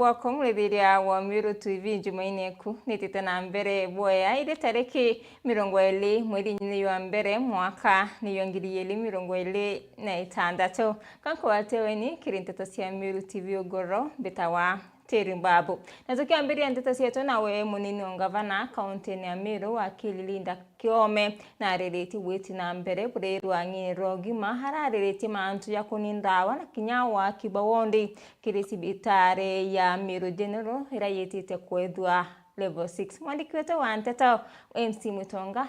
bwako mlethiria wa Miru TV Jumaine ku nitite na mbere boya ile tariki 20 mweri wa mbere mwaka ni 2026 kanko wateweni kirinteto cia Miru TV ogoro betawa Terimbabu. Na tukiambiria ndeto cietu nawe munini wa gavana kaunti ya Miru wakili Linda Kiome na arereti weti na mbere burerwa ng'iro gima hararereti mantu ya kunindawa na kinyawa kibawondi kirisibitare ya Miru General irayetite kwethwa level 6. Mwandiki wetu wa nteto MC Mutonga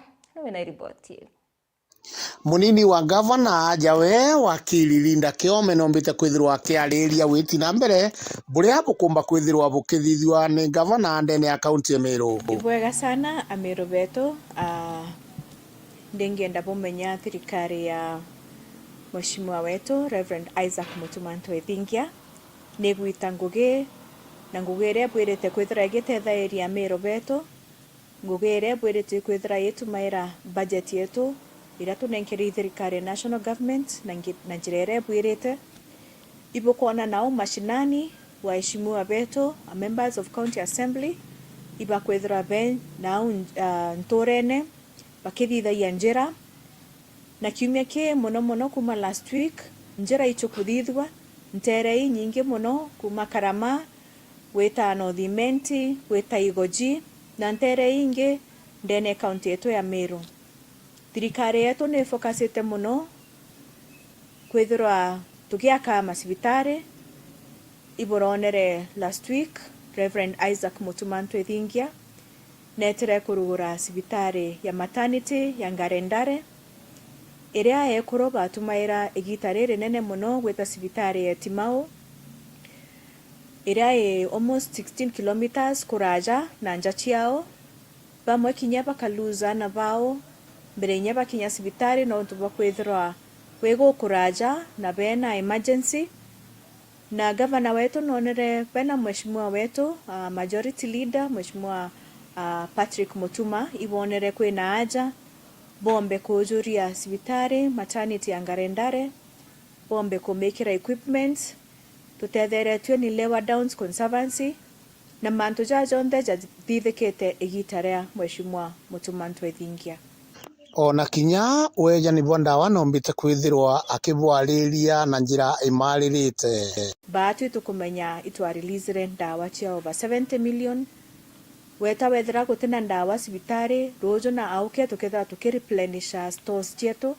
na ripoti. Munini wa gavana jawe wakili Linda Kiome nombite kwithirwa akiariria witi na mbere buria bukumba kwithirwa bukithithwa ni gavana ndene ya kaunti ya Miru. Ibwega sana Amiru betu ndingenda bumenya thirikari ya mheshimiwa wetu Reverend Isaac Mutuma Ntwethingia ni gwita ngugi na ngugire bwirite kwithira igitethairia Amiru betu ngugire bwirite kwithira yitumaira budget yetu ira tunenkeri thirikari national government na njirere bwirite ibukona nao mashinani waheshimiwa betu members of county assembly iba kwethira ben nao ntorene bakithithagia njira na kiumia ki muno kuma last week njira ichukuthithwa nterei nyingi muno kuma Karama weta Northimenti weta Igoji na nterei ingi ndene county yetu ya Miru. Thirikari yetu ni focusite muno kwithirwa tugiaka masibitari iboronere last week Reverend Isaac Mutuma Ntwethingia netere kurugura sibitari ya maternity ya Ngarendare iria ekuro batumaira igitare rinene muno gweta sibitari ya Timau iria e almost 16 kilometers kuraja na njachiao bamwe kinya bakaluza na bao mbere nya bakinya sibitari no tuba kwithirwa wego kuraja na bena emergency na gavana wetu nonere bena mheshimiwa wetu majority leader mheshimiwa Patrick Mutuma ibonere kwina haja bombe kujuria sibitari maternity ya Ngarendare bombe kumekira equipment tutetheretwe ni Lewa Downs Conservancy na mantu jajonde jathithikite igitarea mheshimiwa Mutuma Ntwethingia. Ona kinya weja ni bondawa nombite kwithirwa akibwariria na njira imaririte batu tukumenya itwa release ndawa cia over 70 million weta wethera gutina ndawa sibitari rojo na auke tuketha tukireplenisha stores chetu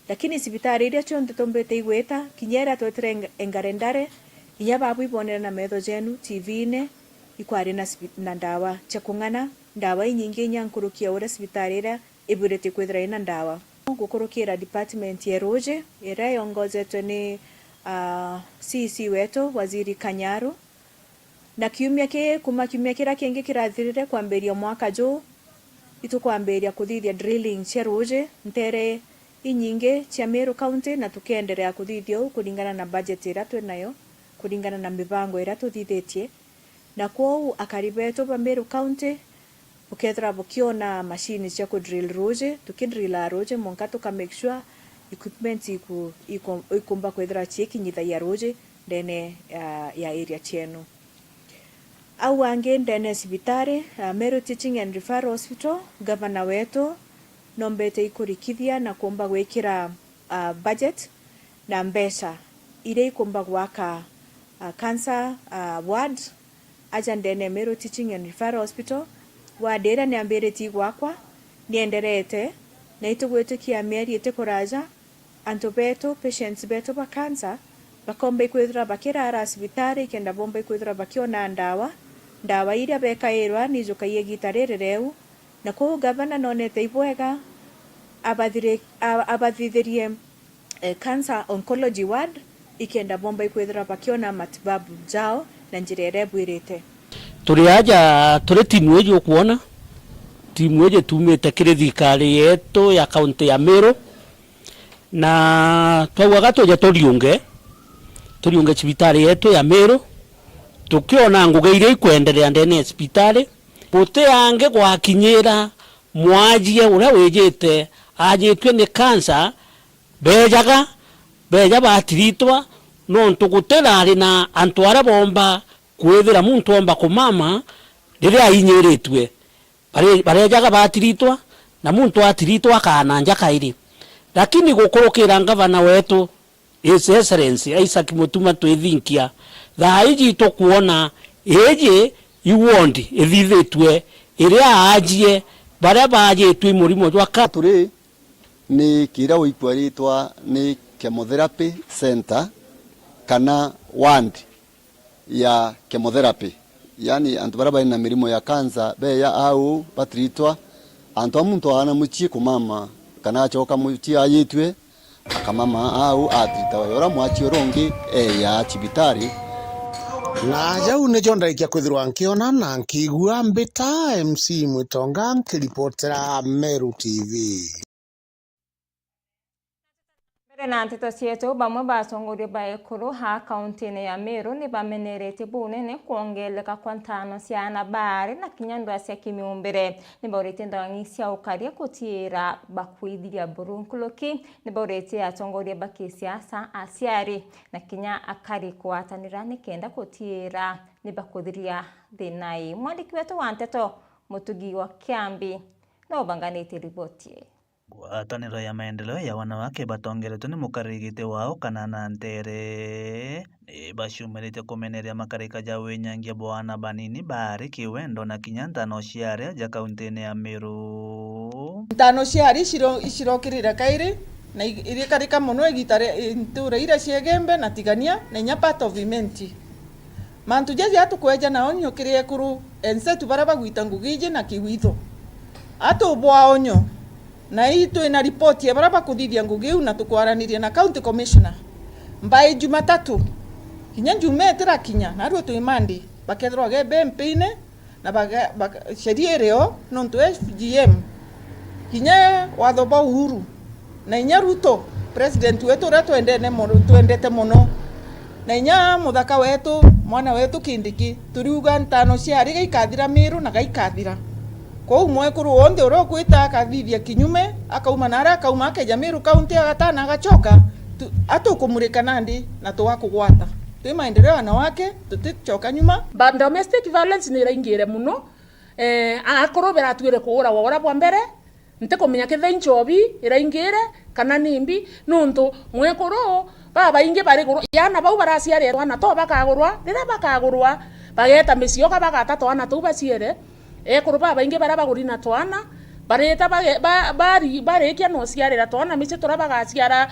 lakini sibitari iria chonde tombete igweta kinyera twetere Ngarendare inya babu ibonera na metho jenu TV ne ikwari na ndawa cia kung'ana ndawa inyingi nyankurukia ura sibitari iria iburete kwithira ina ndawa gukurukira department ya roje ira yongozetwe ni CC wetu waziri Kanyaru na kiumia kira kingi kirathirire kwamberia mwaka jo itukwamberia kuthithia drilling cia roje ntere inyingi cia Miru county na tukiendelea kuthithio kulingana na budget ira twenayo kulingana na mibango ira tuthithitie na kwou akaribeto ba Miru county ukethra bukiona machine cia ku drill roje tukidrilla roje monka tuka make sure equipment ikumba kwethra chikinyitha ya roje ndene ya area chenu au ange ndene sibitari Miru Teaching and Referral Hospital gavana wetu nombete ikurikithia na kumba gwikira budget na mbesa ile ikumba gwaka cancer ward aja ndene Miru Teaching and Referral Hospital wadera ni ambireti gwakwa nienderete na itugwetikia mieri itikuraja antobeto patients beto ba cancer bakombe kwithira bakirara sibitari kenda bombe kwithira bakiona ndawa iria bekairwa nijuka yegitare reu na ko gavana nonete ibwega abathithirie cancer oncology ward ikenda bombe kwithira bakiona matibabu jao na njirere bwirite turi aja turi timu ejo kuona timu eje tumete kire thikari yetu ya kaunti ya Miru na twawaga toja turiunge cibitari yetu ya Miru tukiona ngugeire ikwendelea ndene cibitari bote ange gwakinyira mwajie uria wijite ajitwe ni cancer beja batiritwa no ntugutera ari na antwara bomba kwethira muntu omba kumama riria inyiritwe bare jaga batiritwa na muntu atiritwa kana nja kairi, lakini gukurukira ngavana wetu His Excellency Isaac Mutuma twithinkia thaiji tukuona eje iwondi ithithitwe iria ajie baria bajitwe murimo jwa katuri ni kira uikwaritwa ni chemotherapy center kana ward ya chemotherapy, yani antu bara baina mirimo ya kanza beya au batritwa antu muntu ana muchi kumama kana choka muchi ayitwe akamama au atrita yora mwachi rongi ya chibitari na jau nä cio ndarikia kwithirwa nkiona na nkigua mbita MC Mwitonga nkiripotera Meru TV. Mbere na nteto cietu bamwe batongoria ba ekuru ha kaunti-ini ya Meru ni bamenerete bunene kuongeleka kwa ntano cia anabari na kinyandwa cia kimiumbire ni baurite ndangi cia ukaria kutiira bakwithiria burunkuluki ni baurite atongoria ba kisiasa asiari na kinya akari kwatanira ni kenda kutiira ni bakuthiria thinai. Mwandiki wetu wa nteto Mutugi wa Kiambi no banganite ripoti. Ngwatanĩro ya maendeleo ya wanawake batongeretwo nĩ mũkarigite wao Kanana Ntere nĩ bacumarĩte kũmeneria makarĩka ja wĩnyangia bwana banini bari kiwendo na kinya ntano ciaria ja kaunti-inĩ ya Meru. Ntano ciari icirokĩrĩra kairi na irikarika muno igitare ntura ira ciegembe na tigania na inya part of imenti mantu jaji atukweja na onyo kirie kuru ense tubara bagwita ngugije na kiwitho ato bwa onyo na ito ina ripoti ya baraba kuthithia ngugiu na tukwaranirie na county commissioner mbai Jumatatu kinya Jumetera kinya na ruo tuimandi bakethro gebe mpine na sheria reo nontu FGM kinya wathoba Uhuru na inya Ruto president wetu twendete muno na inya muthaka wetu mwana wetu Kindiki turiuga ntano ciari gaikathira Meru na gaikathira kwa umwe kuru wonde uro kwita akathithia kinyume akauma nara akauma akeja Meru county agatana agachoka atukumurika nandi na tuwakugwata twi maendeleo wanawake tutichoka nyuma but domestic violence ni raingire muno akoro beratwire kuura wora bwa mbere nte kumenya kithe nchobi iraingire kana nimbi nuntu mwekoro baba inge bari guru yana bau barasiare wana to bakagurwa rira bakagurwa bageta misio ka bagata to ana to basiere ekuru baba inge bara bagurina twana bareta barekia no ciarira twana mice tora bagaciara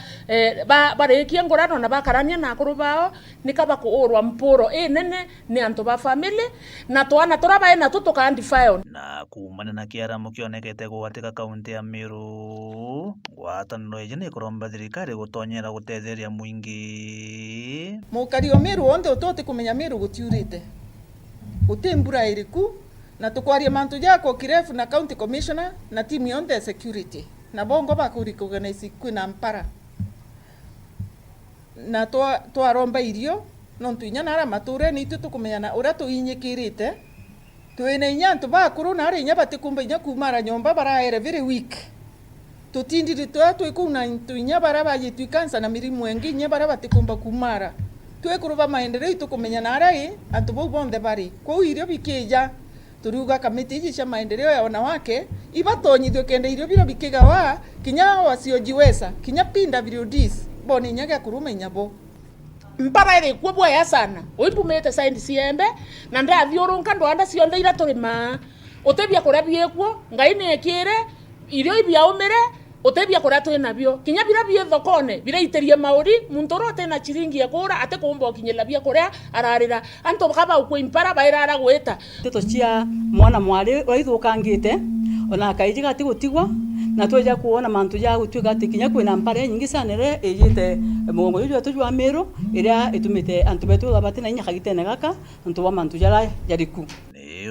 barekia ngorano na bakarania na akuru bao nikaba kuurwa mpuro nene ni antu ba family na twana tora baena tutukandi file na kumana na kiaramo kionekete gwatika kaunti ya Meru ngwatanĩro ĩyo nĩ kuromba thirikari gutonyera gutetheria muingi mukari o Meru onde utote kumenya Meru gutiurite utembura iriku na tukwaria mantu jako kirefu na county commissioner na timu yonde security na bongo bakuri organize kwina mpara na twaromba irio nontu inya nara mature ni tutukumenyana ura tuinyikirite twina inya ntu bakuru na inya batikumba inya kumara nyomba baraere very weak tutindiri twikuna ntu inya bara bayitu kansa na mirimu engi inya bara batikumba kumara twekuruba maendeleo tukumenyana arai antu bo bonde bari kwa irio bikija turuga kamiti hizi cia maendeleo ya wanawake ibatonyithio kende irio biro bikigawa kinya wasiojiweza kinya pinda videos boni nyaga kuruma inyabo mpara iri kwobwa ya sana oipumete saindi siembe na ndathiurunka ndwanda cionde ira turima utebia kuria biekwo ngai ni ekire irio ibia umire utebia kuria twina bio kinya bira bie thokone bira iterie mauri muntu rote na chiringi ekura ate kumba kinyela bia kuria ararira anto bakaba ukuimpara bairara gweta teto cia mwana mwari waithukangite ona kaiji gati gutigwa na tweja kuona mantu ya gutwiga ati kinya kwina mpare nyingi sana re ejite mugongo yuju atujwa Meru iria itumite antu betu abati na inya kagitene gaka antu wa mantu jara jariku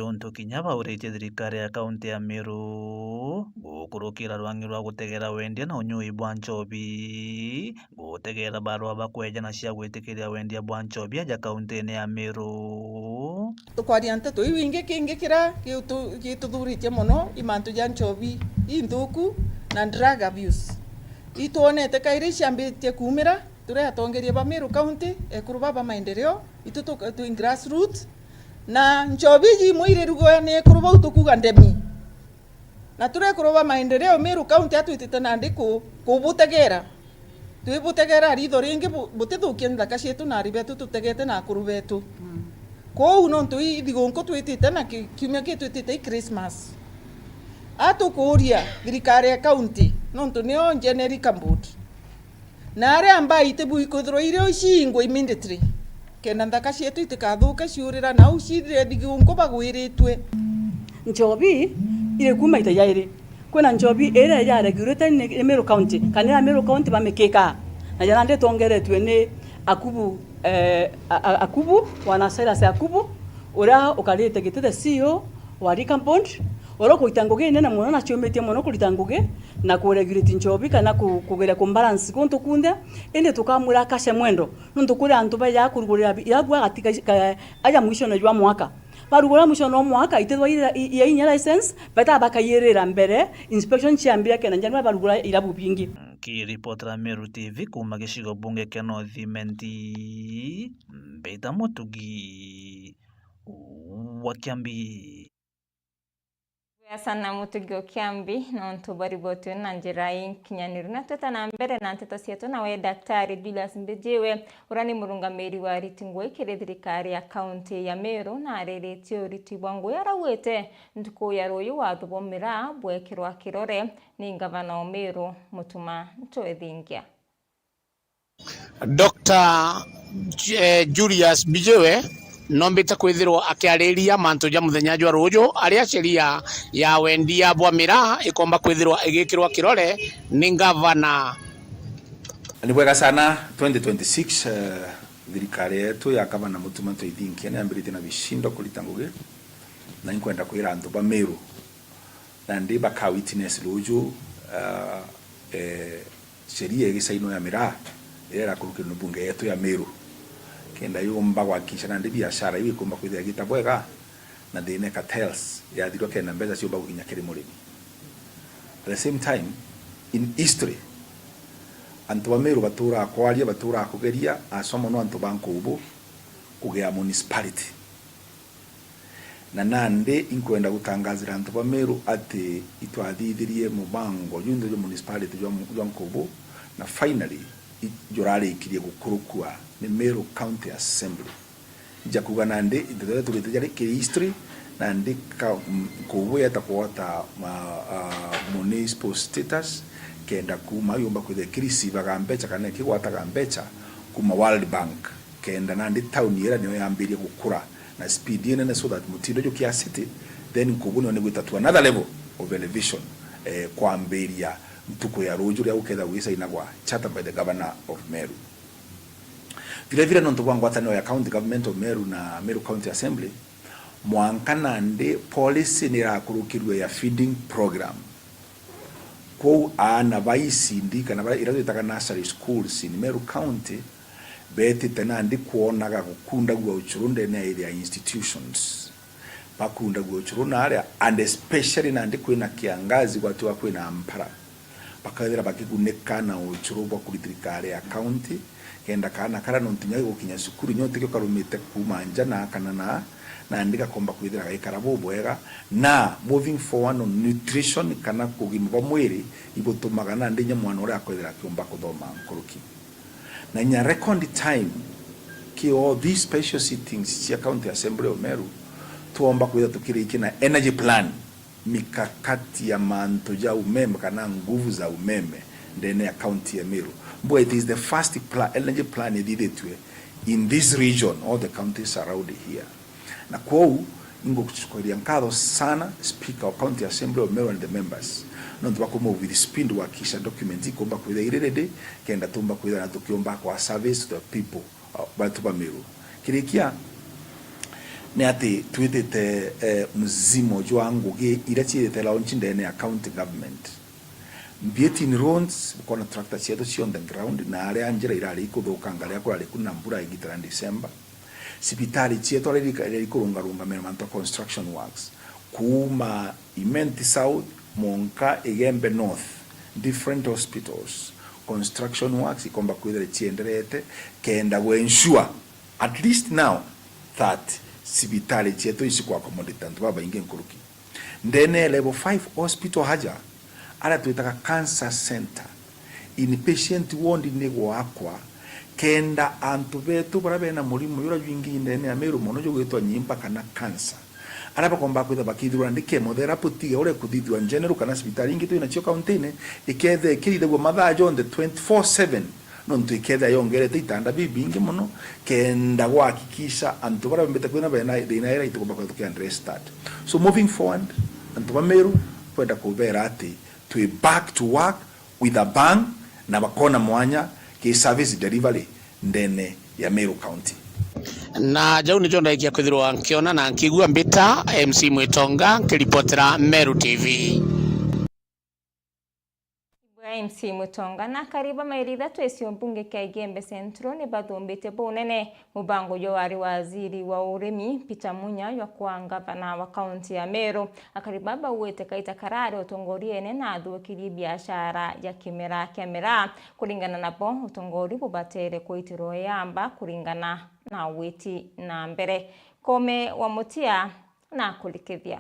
untu kinya baurite thirikari ya kaunti ya Meru gukurukira rwangi rwa gutegera wendia na unyui bwa nchobi gutegera barua bakweja na cia gwitikiria wendia bwa nchobi ya kaunti-ini ya Meru tukwaria nteto iwinge kingi kira gituthuritie muno imantu ja nchobi inthuku na drug abuse ituonete kairi ciambitie kumira turi atongeria ba Meru county ekuru baba maendeleo itu tu grassroots na njobiji mwire rugo ne kuruba utukuga ndemi na ture kuruba maendeleo Meru County atwitite nandi kubutegera twibutegera ritho ringi butithukia nthaka cietu na ribetu tutegete na akuru betu kou no ntu ithigunku twitite na kiumia ki twitite Christmas atukuria thirikari ya county no ntu nio generic board na aria ambai tibu ikuthro irio cingwe immediately kenda nthaka cietu itikathuke ciurira na ucithire thigunku bagwiritwe njobi ile kuma itayairi kuna njobi ere ya regulated ni Meru County kanira Meru County bamekeka na jana nde tongeretwe ni akubu wana Silas akubu ura ukalite gitete CEO wa Ricambond ora kuitanguge nena muno na chiometie muno kulitanguge na kuregulate njobi kana kugera ku balance konto kunda ende tukamura kashe mwendo nundu kuri antu ba ya kurugurira yagwa gatika aja mwisho na jwa mwaka barugura mwisho no mwaka itethwa ya inya license bata bakayerera mbere inspection chiambia kana njana barugura irabu bingi kiripotera Meru TV kuma gicigo bunge kia North Imenti Mbita Mutugi wa Kiambi. Sana Mutugi Kiambi na ntubari botu na njira kinyaniro na tuta na mbere na nteto cietu na we Daktari Julius Mbijiwe urani murungamiri wa ritingwe ikire thirikari ya kaunti ya Meru na areretio ritibwa ngwe arawete ntuko ya royo wa tubomera bwekirwa kirore ni gavana wa Meru Mutuma Ntwethingia. Dr. Julius Mbijiwe nombita kwithirwo akiariria mantu ja muthenya jwa rujo aria sheria ya wendia bwamira ikomba kwithirwa igikirwa kirore ni gavana. Ni bwega sana 2026 thirikari yetu ya gavana Mutuma Ntwethingia niambirite na bishindo kulitanguge na inkwenda kwira antu ba Meru na ndi baka witness rujo sheria igisaino ya mira era kurukira bunge yetu ya Meru kenda yumba gwakisha na ndi biashara ibi kumba kwithia gitabwega na ndine cartels ya thirwo kenda mbeza ciumba gukinya kiri murimi. At the same time in history antu ba Meru batura kwaria batura kugeria asomo no antu bankubu kugea municipality na nande inkwenda gutangazira antu ba Meru ati itwathithirie mubango yundo yo municipality yo nkubu na finally jorari ikirie gukurukua ni Meru County Assembly jakuga nande itothe turite jari ki history nande kubu yatakwata municipal status kenda kuma yumba kwithe kirisi bagambecha kana kigwata gambecha kuma World Bank kenda nande town yera niyo yambirie gukura na speed yene so that mutindo jo kia city then kubu no negwita to another level of elevation kwa mberia mtuko ya rojo ya uketha wisa inagwa charter by the governor of Meru. Vile vile no ntubwa ngwatano ya county government of Meru na Meru County Assembly mwankana nde policy ni rakurukirwe ya feeding program kwa ana baisi ndika na irazo itaka nursery schools in Meru County beti tena ndi kuonaga gukunda gwa uchurunde na area institutions bakunda gwa uchuruna area and especially na ndi kwina kiangazi watu wa kwina ampara bakadira bakiguneka na uchurubwa kuri thirikari ya county kenda kana kara no ntinya gukinya sukuru nyote karumite kumanja na kana na ndika komba kwithira gaikara bubwega na moving forward on nutrition kana kugima kwa mwiri ibutumaga na ndinya mwana uri akwithira kiumba kuthoma nkuruki na nya record time ki all these special sittings cia county assembly of Meru tuomba kwithira tukiriki na energy plan mikakati ya manto ja umeme kana nguvu za umeme ndene ya county ya Meru. But it is the first energy plan editwe in this region, all the counties around here. Na kwao ingo kuchukulia nkado sana speaker of county assembly of Meru and the members. Nontu bakomo with speed wakisha documenti komba kwida irede kenda tumba kwida na tukiomba kwa service to the people batu ba Meru. Kirikia ne ati twitete mzimo jwangu ge irachirete launch ndene ya county government. Mbieti in roads kona tractor cieto ci on the ground na ale anjira irali ikuthuka ngale akora kuna mbura igitara December sipitali cieto ale ikurunga runga manto construction works kuma Imenti South Monka Igembe North different hospitals construction works ikomba kwithire cienderete kenda we ensure at least now that sibitali chetu isi kwa accommodate antu baba ingi nkuruki ndene level 5 hospital haja ala tuitaka cancer center inpatient ward ni gwakwa kenda antu betu barabe na mulimu yura jingi ndene ameru mono jo gwitwa nyimpa kana cancer araba komba kwitha bakithura ndi chemotherapy tiga ure kuthithwa general kana hospital ingi tu ina chio countine ikethe kiride go mathaa jonde 24/7 nontu iketha yongerete itanda bibingi muno kenda gwakikisha antu bara mbete kwina bena thina ira itukomba kwa tuki and restart. So moving forward antu bameru kwenda kubera ati to back to work with a bang na bakona mwanya ki service delivery ndene ya Meru County. Na jau nicho ndaikia kwithirwa nkiona na nkigua mbita MC Mwitonga nkiripotera Meru TV. MC Mutonga na kariba mairida twesio mbunge kia Igembe Central ni bathombete bonene mubango yo wari waziri wa urimi Peter Munya yo kwa gavana wa kaunti ya Meru akariba bawete kaita karare utongoriene na athukiri biashara ya kimera kulingana napo utongori bubatere kuitiro yamba kulingana na witi na mbere kome wa mutia na kulikithia.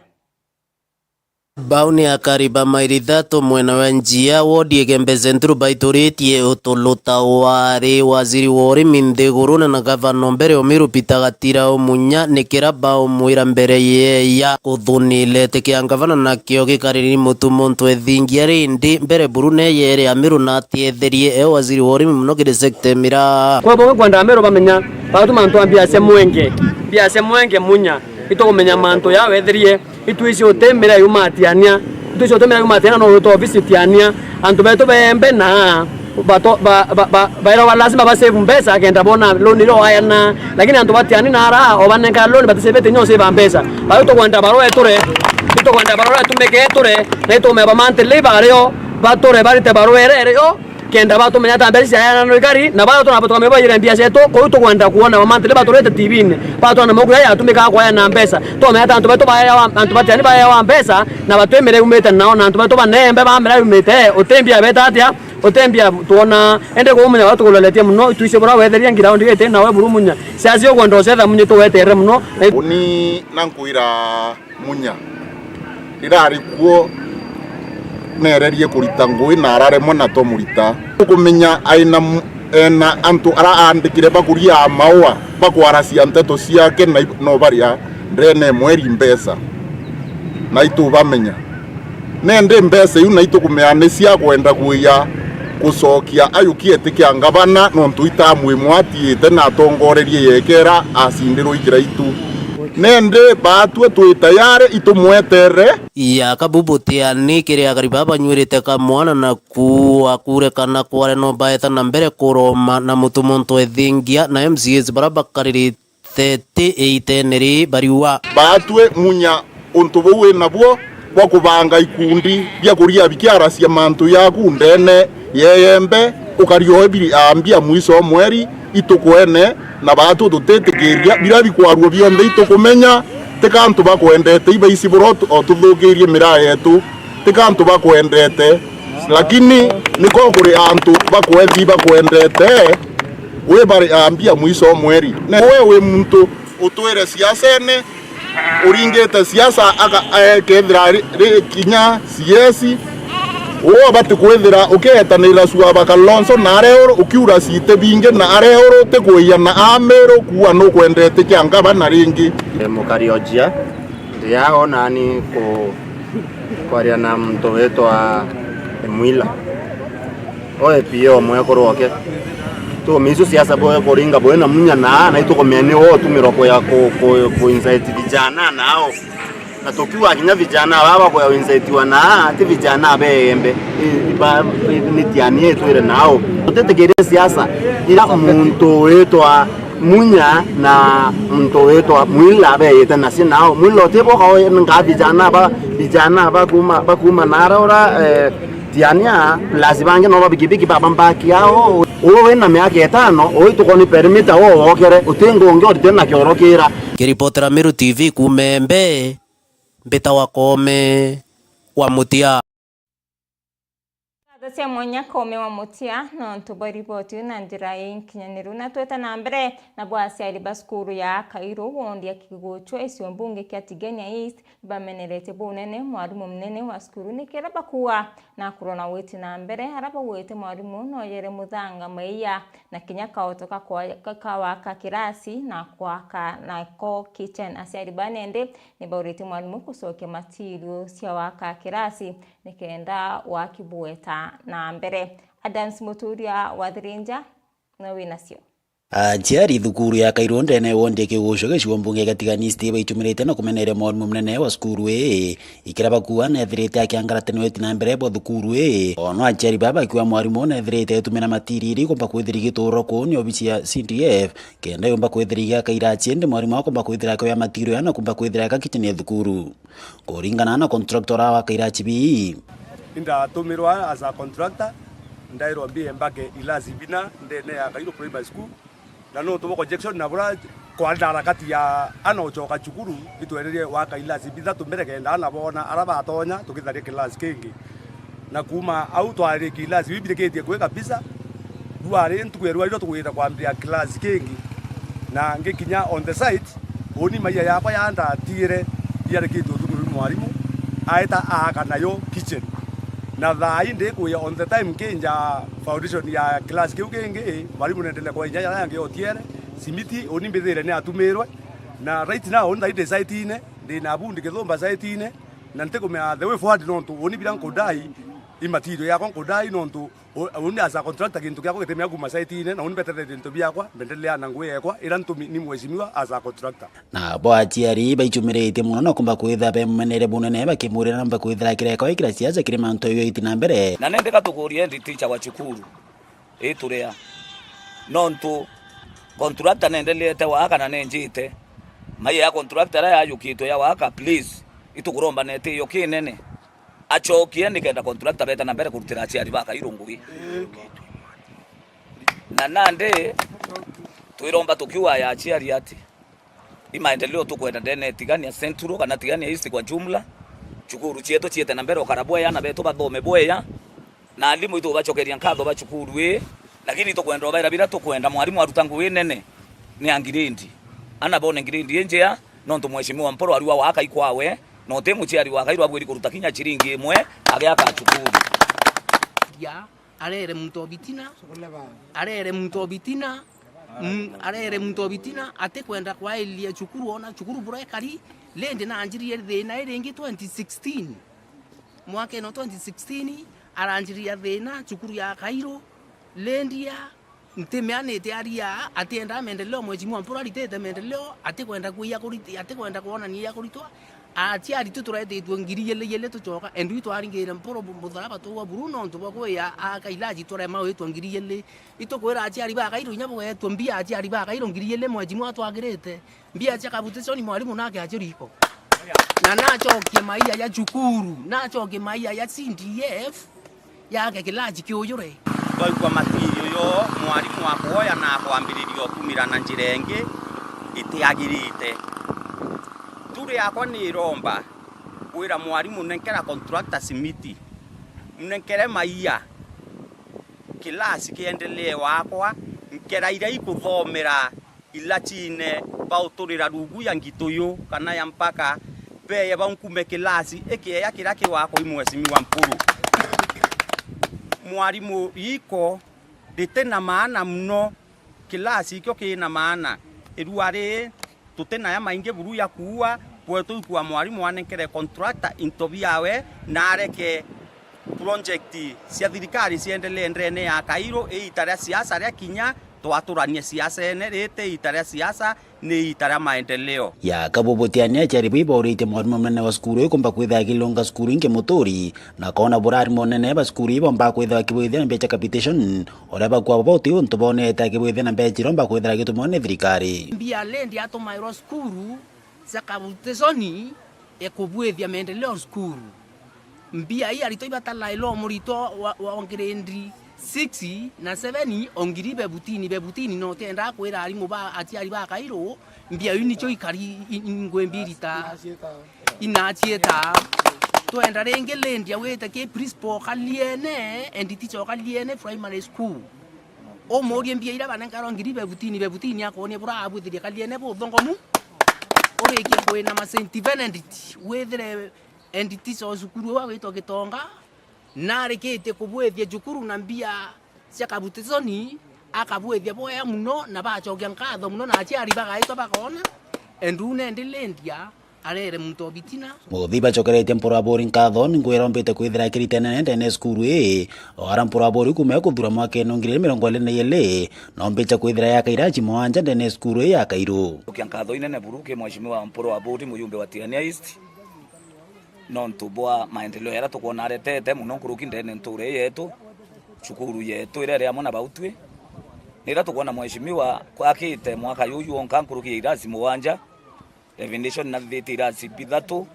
Bauni akariba mairi thatu mwena wa njia wodi Igembe Central baituritie utuluta wari waziri wa urimi Nthiguru na gavana mbere Omiru Peter Gatira Munya nikira bao mwira mbere ya kuthunile tikia gavana na kio gikariri mutumo ntwethingia rindi mbere burune yere Amiru na tietherie waziri wa urimi muno gire sector mira kwa bo kwenda Amiru bamenya batu mantu ambia se mwenge Munya itokumenya mantu ya wetherie ituisi utemera yumatiania no to visit ania antu beto bembe na bato baira walazima basave mbesa agenda bona loan ro ayana lakini antu batiani nara obanenga loan batisebete nyo save mbesa bato kwenda baro etore tumeke etore neto meba mante lebareo batore barite baro ereo kenda bato menya tambesi ayana no gari na bato na bato kameba yire mbia seto ko to kwenda kuona mante le bato rete TV ne bato na mogu ya tumeka kwa na mbesa to menya antu bato baya wa antu batiani baya wa mbesa na bato emere umete naona antu bato banembe bamera umete otembia beta atia otembia tuona ende ko munya bato kuloletia muno tuise bora wetheria ngira ndi ete nawe buru munya sazio gondo setha munye to wetere muno uni nankuira Munya irari kuo nererie kurita ngui na arare mona to murita kumenya aina na antu ara andikire bakuria maua bakwaracia nteto ciake na no baria ndene mweri mbesa na itu bamenya nende mbesa yu na itu kumeane cia kwenda kuya kucokia ayukie tikia gavana no ntuita mwimwatiite na tongorerie yekera acindirwo ikira itu nende batwe twi tayari itumwetere ya kabubutiani kiria gariba banywirite kamwana na kurekana kware no baeta na mbere kuroma na mutumonto ethingia na MCS barabakariri 38 neri bariwa batwe Munya untu bwe nabwo bwa kubanga ikundi bya kuria bikiara cia mantu yaku ndene yeyembe ukarioe biri ambia mwiso mweri itukwene na batu tutetikiria bira bikwaruo bionde itukumenya tikantu bakwendete iba isi boroto otuthugirie mira yetu tikantu bakwendete lakini niko kuri antu bakwendete we bari ambia mwiso mweri na wewe muntu utwere siasene uringete siasa aka kethira kinya siesi o batu kwethira uketanira suwa bakalonso na areo ukiura site binge na areo te kuya na Amero kuwa no kwendete kyanga bana ringi mukariojia ndiao nani kwaria na mtu wetu wa Mwila oe pio mwekoroke to mizo siasa boye koringa boye na Munya na itukomene o tumiroko ya ko insight vijana nao na tokiwa kinya vijana baba kwa insight wana ati vijana bembe ni tianie twire nao tutetegere siasa ila muntu wetu wa Munya na muntu wetu wa Mwila beyete na sinao Mwila tebo kwa nga vijana bakuma narora tiania lazibange no babigibigi babambaki yao uwe na miaka 5 oitukoni permita okere utengo ngori tena kiorokira kiripotera Meru TV kumembe mbeta wakome wa mutia Tasia mwanya kome wa mutia no ntubo ripoti na njira y'inkinyaniru na tweta na mbere na bwasi ali baskuru ya Kairo wondi ya kigochwa isio mbunge kia Tigania East bamenerete bunene mwalimu mnene wa skuru nikera bakuwa na kurona weti na mbere haraba wete mwalimu no yere muthanga maiya na kinya kaotoka kwa kirasi na kwa na ko kitchen asiari banende ni baurete mwalimu kusoke matirio sia waka kirasi nikenda wakibueta na mbere. Adams Muturia wathirinja na winasio Aciari thukuru ya Kairo ndene wonde kigusho gicigo mbunge gatigani Steve itumirite na kumenere mwalimu munene wa skuru ikira bakuwa na thirite akiangaratene weti na mbere bo thukuru ono aciari baba kiwa mwalimu na thirite itumira matiriri kumba kwithiri gituro kuni obisi ya CDF kenda yomba kwithiriga kaira aciende mwalimu akomba kwithira kwa matirio yana kumba kwithira ka kitchen ya thukuru kuringana na contractor wa kaira chibi inda tumirwa as a contractor ndairo mbie mbake ilazi bina ndene ya Kairo Primary School na no tumo projection na bura kwa harakati ya anochoka chukuru bitwererie waka ilazi bina tumbere kenda na bona araba atonya tukitharie kilasi kingi na kuma au twari kilasi bibireketie kwe kabisa duare ntukwerwa iro tukwita kwambia kilasi kingi na ngikinya on the site oni maiya yakwa yanda tire yarekitu tukuru mwalimu aita aka nayo kitchen na thai ndi kuya on the time kinja foundation ya class kiu kingi mwalimu nendele kwa inya yange otiere simiti oni mbithire ne atumirwe na right now on the site ine ndi na bundi githomba site ine na nteko me the way forward nonto oni bilan kodai imatirio yakwa kodai nonto oni asa contractor kintu kyako gitemea kuma site ine na oni betere dinto byakwa bendelea na ngwe yakwa ira ntumi ni mweshimiwa asa contractor na bo aciari baichumirite muno no kumba kwitha be menere bunene bakimurira namba kwithira kireko ikira ciaca kiri manto yo itina mbere na nende katukurie ndi teacher wa chukuru iturea nonto contractor nendelete waka na nenjite maiya ya contractor ya yukito ya waka please itukuromba nete yo kinene achokie nikenda contractor beta na mbere kurutira aciari baka irungugi na nande twiromba tukiwa ya aciari ati imaendeleo tukwenda ndene Tigania Central kana Tigania East kwa jumla chukuru chieto chiete na mbere okarabwe yana beto bathome bweya na alimu itu bachokeria nkatho bachukuru lakini tukwenda obaira bila tukwenda mwalimu arutangu nene ni angirindi ana bone ngirindi enjea nonto mweshimiwa mporo aliwa waka ikwawe no temu chiari wa Kairo abwiri kuruta kinya chiringi imwe agiaka chukuru ya arere muntu obitina ate kwenda kwa elia chukuru ona chukuru bure kari lende na anjiri thina iringi 2016 mwaka no 2016 aranjiri thina chukuru ya Kairo lendia ntemeanete aria atenda mendeleo mwejimwa mpura litete mendeleo ate kwenda kuya kuriti ate kwenda kuona ni ya kuritwa aciari tuturete ngiri yele tucoka endu itwaringire mporo mutharaba tuwa Bruno ntubako ya akailaji tore mawe ngiri yele itokwera aciari ba Kairo nyabo yetu mbia aciari ba Kairo ngiri yele mwajimu atwagirete mbia acia kabutishoni mwalimu nake aciriko na nachokie maiya ya chukuru nachokie maiya ya CDF yake kilaji kiuyure kwa matirio yo mwalimu akoya na kwambiririo kumira na njirenge itiagirite turi yakwa ni romba kwira mwalimu nenkera contractor simiti nenkere maiya kilasi kiendelee wakwa nkera ira ikuthomera ilachine bauturira rugu ya ngituyo kana ya mpaka peye bankume kilasi ekiya kira kiwako imwesimiwa mpuru mwalimu iko ditena maana mno kilasi ikyo kina maana iruare tutena ya mainge buru ya kuwa kwetu kwa mwalimu anenkere contractor intobiawe na areke project cia thirikari ciendelee ndene ya Kairo itare siasa ria kinya twaturanie siasa ene rete itare siasa ni itare maendeleo ya kabobotiania aciari biborite mwalimu munene wa skuru ikumba kwitha kilonga skuru inge mutori na kona burari munene ba skuru ibomba kwitha kibwithia mbecha capitation oraba kwa boti untu boneta kibwithia na mbecha romba kwitha gitumone thirikari mbia lendi atomairo skuru zakabutishoni ekubwithia maendeleo skuru mbia hii alitoibatala ilo murito wa grade 6 na 7 ongiri bebutini no tenda kwira alimu ba aciari ba Kairo mbia yuni cho ikari ingwe mbiri ta inachieta twenda ringi lendia wite ki principal kaliene and teacher kaliene primary school o morie mbia ira bana ngaro ngiri bebutini akonie bura abuthiria kaliene bu thongomu orikia kwina ma St Benedict withire and teacher cukuru wa wito Gitonga na rikite kubwethia cukuru na mbia cia kabutizoni akabwethia boya muno na bachokia nkatho muno na aciari bagaitwa bakona endune ndilendia arere muntu bitina muthi bacokeretie mporo wa bori nkatho ningwirombite kwithira kiritene ndene skuru ora mporo wa bori kuma kuthura mwaka 2022 no mbicha kwithira ya kairaji mwanja ndene skuru ya Kairu ukia nkatho inene buruke mheshimiwa mporo wa bori muyumbe wa Tiania East no ntubwa maendeleo yara tukona aretete muno kuruki ndene nture yetu cukuru yetu ire ria mona bautwe nira tukona mheshimiwa kwakite mwaka yuyu onka kuruki irazi mwanja revenation na thiti irazi bithatu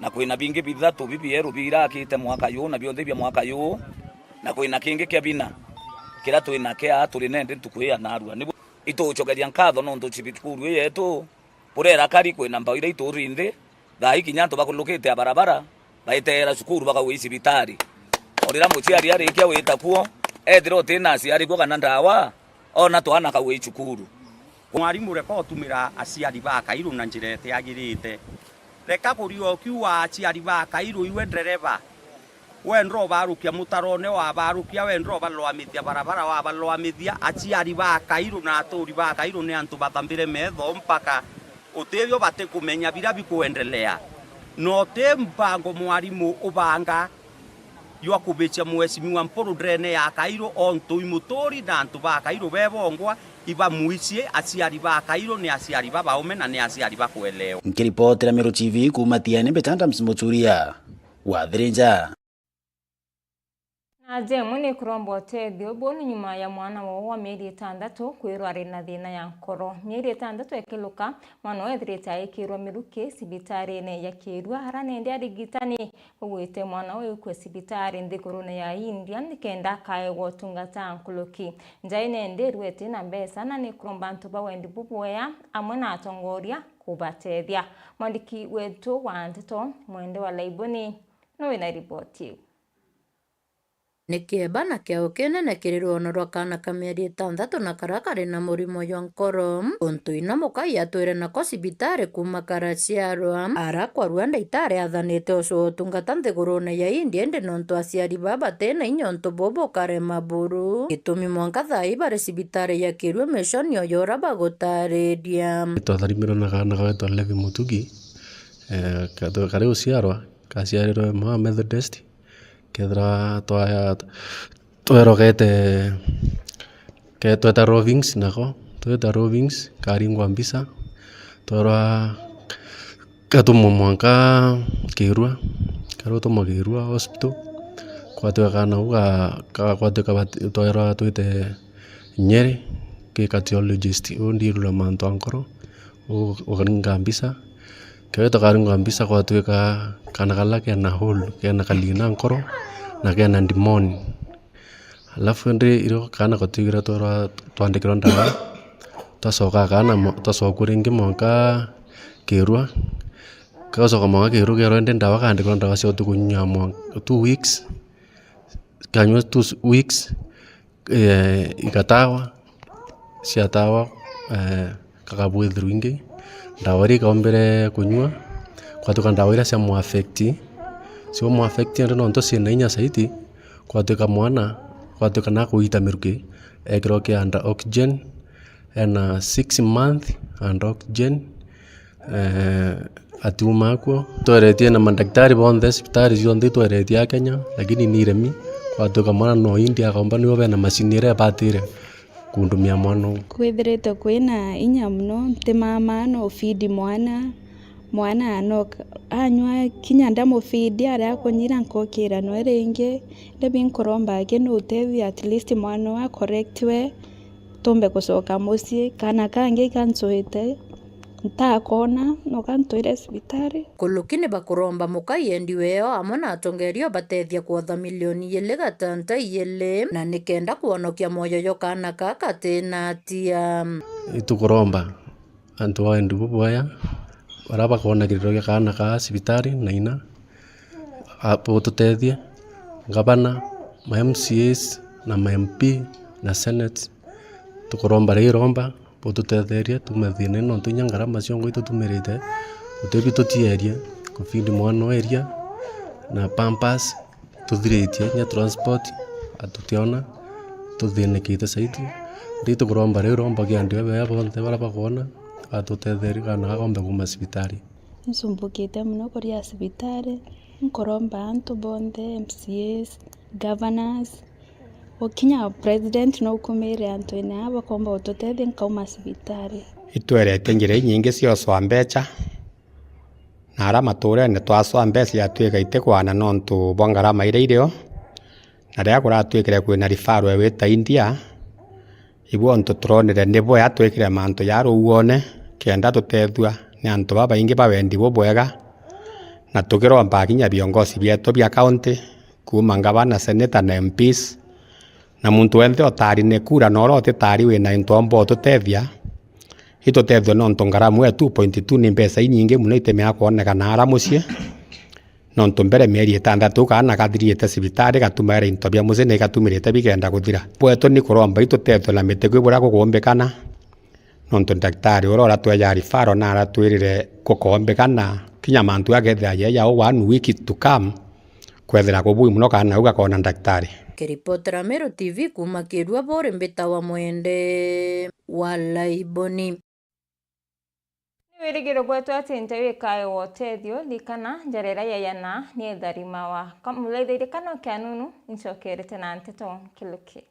na kwina bingi bithatu BBR bira akite mwaka yu na bionthe bia mwaka yu na kwina kingi kia bina kira twina kia turi nende tukuya narua nibo ituchokeria nkatho no ndo cibikuru yetu burera kari kwina mbawira iturinde thai kinyanto bakulukite ya barabara baitera cukuru bakawisi bitari orira muciari arikia wita kuo ethiro tina aciari kuo kana ndawa ona twana kawe cukuru mwarimu reka otumira aciari ba Kairu na njira etiagirite reka kurio kiwa aciari ba Kairu iwe ndereba wendro barukia mutarone wa barukia wendro balwamithia barabara wa balwamithia aciari ba Kairu na aturi ba Kairu ni antu bathambire metho mpaka utethio bate kumenya bira bikuendelea no te mpango mwarimu ubanga yo akubicha mheshimiwa mporo drene ya Kairu onto imutori na antu ba Kairu bebongwa iba muicie aciari ba Kairu ni aciari ba baume na ni aciari ba kuelewa nkiripotera Meru TV kuma Tiania Betanda Msimuchuria wa Thirinja na jemu ni kurombo tethio bonu nyuma ya mwana wa mieri 6 kwirwa ari na thina ya nkoro mieri 6 ekiluka mwana wethirite aikirwa miruki sibitari-ini ya Kirua haranende arigitani ugwite mwana uyu kwe sibitari nthigurune ya India nikenda kaegwa tungata nkuluki njaine ndirwete na mbesa na ni kuromba ntu bawendi bubuya amwe na atongoria kubatethia mwandiki wetu wa Nteto Mwende wa Laiboni no ina ripoti Nikieba na kiao kinene kirirwo ono rwa kana ka mieri 6 na karakari na murimo ya nkoro untu ina mukai atwire nako sibitari kuma karaciarwa arakwa Rwanda itare athanite ucio utungata nthigurune ya India ndi nontu aciari baba tena inyontu bobo karema buru gitumi mwanka thai bari sibitari ya Kirua mission yo yora bagutariria twatharimiro na kana gaitwa Levi Mutugi kare uciarwa kaciarirwe ma Methodist kedra twerogete ke tweta rovings nako tweta rovings karingwa mbisa twara katumo mwanka Kirua karoto Kirua hospital kwatwe kana uga kwatwe twara twete Nyeri ke cardiologist ondirula manto ankoro ugaringa mbisa keweta karingwa mbisa kwatwe kana kala kena hole kena kalina nkoro na kena ndimoni alafu ndi iro kana kotigira twandikira ndawa tasoka kana tasoka ringi mwanka Kirua kasoka mwanka Kirua kero ndi ndawa kandikira ndawa cio tukunya mwanka 2 weeks kanywa 2 weeks ikatawa siatawa kakabwithiru ingi ndawa ri kaombere kunywa kwatuka ndawa ira cia muafekti sio muafekti ndo nonto ciena inya saiti kwatuka mwana kwatuka na kuita miruki ekiro ke under oxygen and 6 month under oxygen atuma kwa toretie na madaktari bonde hospitali zionde toretie Kenya lakini ni remi kwatuka mwana no India kaomba niwe bena machine ire batire kundumia mwana kwithirite kwina inya muno te mama no feed mwana no anywa kinya ndamufidi aria kunyira nkokira no ringi ndabi nkoromba ke no utethi at least mwana wa correctwe tumbe kucoka mucii kana kangi kancuite ntakona no kantuire sibitari kulukini bakuromba mukai endiweo amwe na atongerio batethia kuotha milioni 2.6 na nikenda kuonokia moyo yo kana kaka tena atia itukuromba antu waendi bubwaya baraba kona kiriro kana ka sibitari na ina botutethie gavana ma MCAs na ma MP na Senate tukuromba riromba botutetherie tumathine no tunya ngarama ciongo itutumirite utebi tutieria kufindi mwana area na pampas tuthiritie nya transport atutiona tuthinekite saiti rito kuromba riromba giande we bonte bara bakona atutetherie kana gombe kuma sibitari nsumbukite muno kuria sibitari nkoromba antu bonde MCAs governors okinya president no kumire antu ina bakomba ututethi nkauma sibitari itwerete njira nyingi cioswa mbeca na ara maturene twaswa mbeca yatwika itekwana nontu bwa ngarama ire irio na ria kuratwikire kwina rifaro wita India ibu onto tronire nibo yatwikire mantu yaruone kenda tutethua ni antu baba ingi bawendi bo bwega na tukiromba kinya viongozi bietu bia county kuma ngavana seneta na MPs na muntu wenthe otari ne kura noro titari wina intombo tutethia itutethio nontu ngaramu ya 2.2 ni mbeca inyingi muno itemea kuonekana ara mucie nontu mbere mieri 6 kana gathiriete sibitari gatumere into bia mucene gatumirite bigenda guthira bwetu ni kuromba itutethio na mite kwibura kugumbikana nontu daktari urora tweja rifaro na ara twirire kukombekana kinya mantu agethia ya 1 week to come kwethira kubui muno kana ugakona daktari. Kiripotera Meru TV kuma Kirua Bore Mbita wa Mwende Walaiboni. Wirigiro gwetu atinte wikae wotethio likana njarera yayana ni etharima wa kamuleithirikano kia nunu incokerete na nteto kiluki.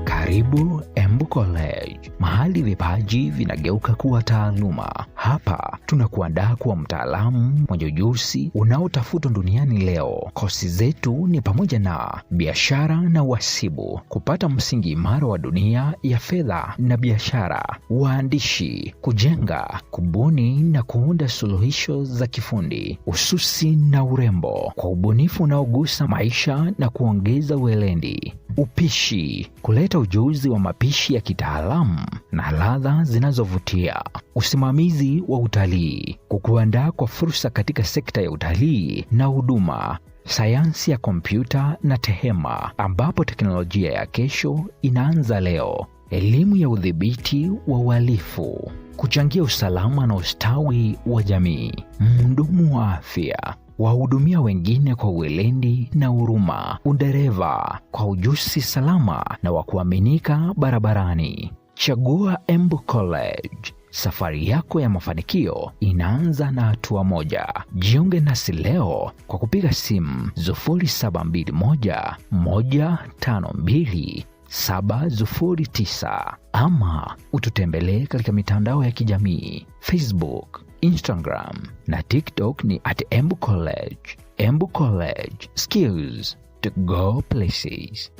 Karibu Embu College, mahali vipaji vinageuka kuwa taaluma. Hapa tunakuandaa kuwa mtaalamu mwenye ujuzi unaotafutwa duniani leo. Kozi zetu ni pamoja na biashara na uhasibu, kupata msingi imara wa dunia ya fedha na biashara, uandishi, kujenga, kubuni na kuunda suluhisho za kifundi, ususi na urembo kwa ubunifu unaogusa maisha na kuongeza weledi, upishi, kuleta ujuzi wa mapishi ya kitaalamu na ladha zinazovutia, usimamizi wa utalii, kukuandaa kwa fursa katika sekta ya utalii na huduma, sayansi ya kompyuta na tehema ambapo teknolojia ya kesho inaanza leo, elimu ya udhibiti wa uhalifu, kuchangia usalama na ustawi wa jamii, mhudumu wa afya, wahudumia wengine kwa weledi na huruma, udereva kwa ujuzi salama na wa kuaminika barabarani. Chagua Embu College. Safari yako ya mafanikio inaanza na hatua moja. Jiunge nasi leo kwa kupiga simu 0721 152 709 ama ututembelee katika mitandao ya kijamii Facebook, Instagram na TikTok ni @Embu College. Embu College, skills to go places.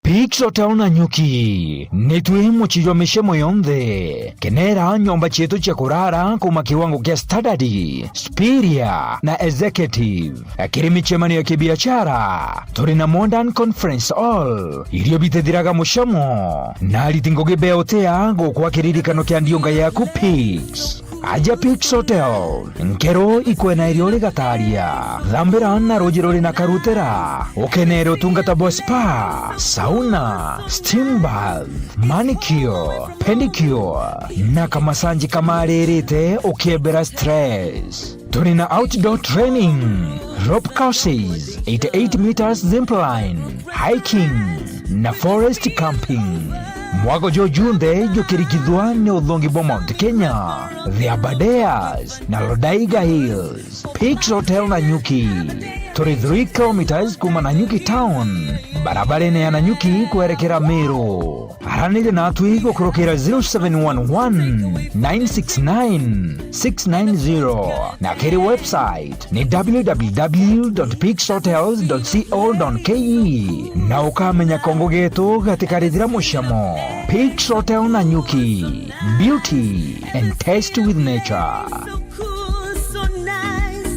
Pixo taona nyuki nitwimo chijwa mishemo yonthe kenera nyomba chetu cha kurara kuma kiwango kia standard, Spiria na executive akiri chemani ya kibiashara turi na modern conference hall iliyo bitethiraga mushamo na litingoge beotea go kwa kiririkano kia ndionga yaku Pix aja Pix Hotel nkero ikwena irio rigataria thambira na rujiro na karutera ukenero tungata bo spa sauna steam bath manicure pedicure na kamasanji kamarerete ukiebera stress. Turina outdoor training, rope courses, 88 meters zipline, hiking na forest camping. Mwago jo junde jo kirikidwa ne udhongi Mount Kenya, The Aberdares na Lodaiga Hills. Pix Hotel Nanyuki, 33 kilometers kuma Nanyuki town, barabara ya Nanyuki kuerekera Meru. Haranile na atui kukurokera 0711 969 690 na kiri website ni www.pixhotels.co.ke na ukamenya kongo getu katika ridhira mushamo. Pix Hotel Nanyuki, beauty and taste with nature. So nice,